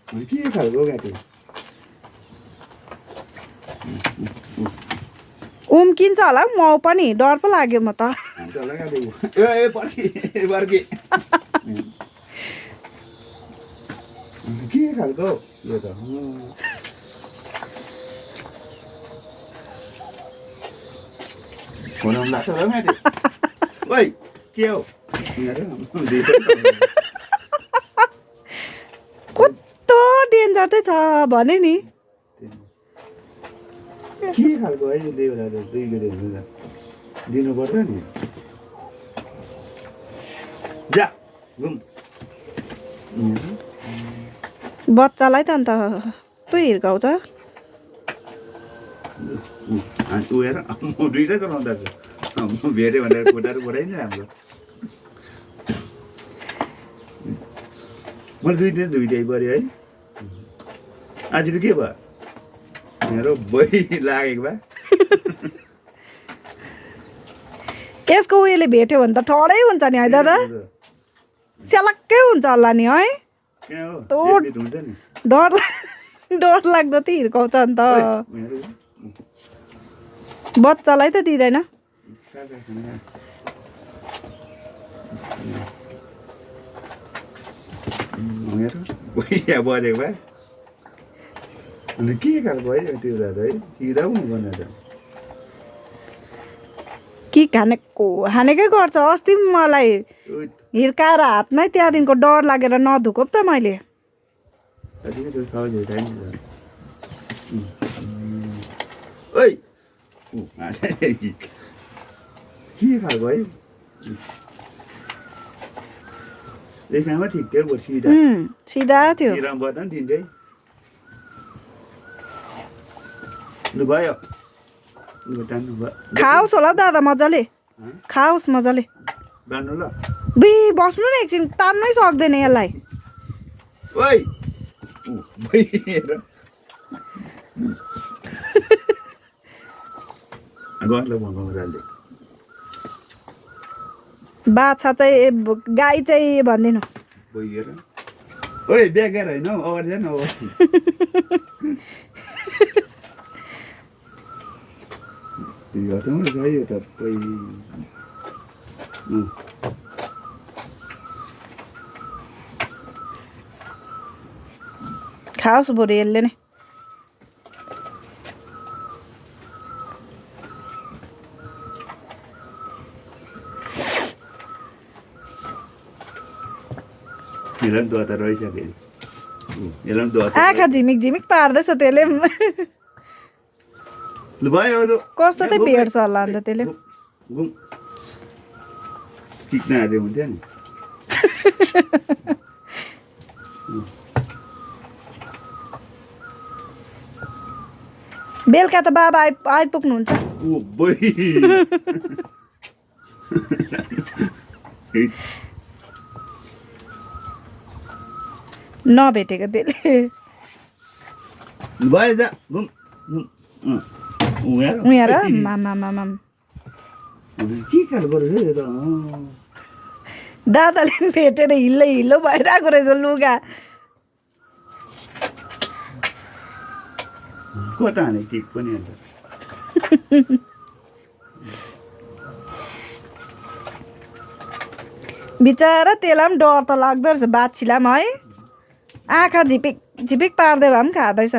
के खालको गाटी उम्किन्छ होला म पनि डर पो लाग्यो म त चला गाटी ए पर्की के खालको यो त फोन लाग्छ होला गाटी ओइ के हो कस्तो डेन्जर चाहिँ छ भने नि के खालको है यो देउराले दुई गरे हुन्छ दिनु पर्छ नि जा घुम बच्चालाई त अन्त तँ हिर्काउँछ उयो म दुइटै चलाउँदा म भेट्यो भनेर खुट्टाहरू बढाइन्छ हाम्रो मैले दुइटै पऱ्यो है आज त के भयो मेरो बही लागेको भए यसको उयोले भेट्यो भने त ठडै हुन्छ नि है दादा स्यालक्कै हुन्छ होला नि है डर लाग्दो त हिर्काउँछ अन्त बच्चालाई त दिँदैन बजेको भए अनि के खालको है त्यो है सिधा हुनु भनेर कि हानेकै गर्छ अस्ति मलाई हिर्काएर हातमै त्यहाँदेखिको डर लागेर नधुको त मैले ओइ के खालको है देखामा ठिक थियो सिधा थियो बदन दिँदै लु भयो खाओस् होला दादा मजाले खाओस् मजाले बान्नु ल बस्नु न एकछिन तान्नै सक्दैन यसलाई ओइ बाछा चाहिँ गाई चाहिँ भन्दिनँ ओइ बेगर होइन हौ अगाडि जानु यो त खाओस् बरु यसले नै आँखा झिमिक झिमिक पार्दैछ त्यसले कस्तो चाहिँ भेट्छ होला अन्त त्यसले हुन्थ्यो नि बेलुका त बाबा आइपुग्नुहुन्छ नभेटेको त्यसले उहाँ मामा दादाले भेटेर हिल्लो भइरहेको रहेछ लुगा कता हाने टिक पनि अन्त बिचरा त्यसलाई पनि डर त लाग्दो रहेछ बाछीलाई पनि है आँखा झिपिक झिपिक पार्दै भए पनि खाँदैछ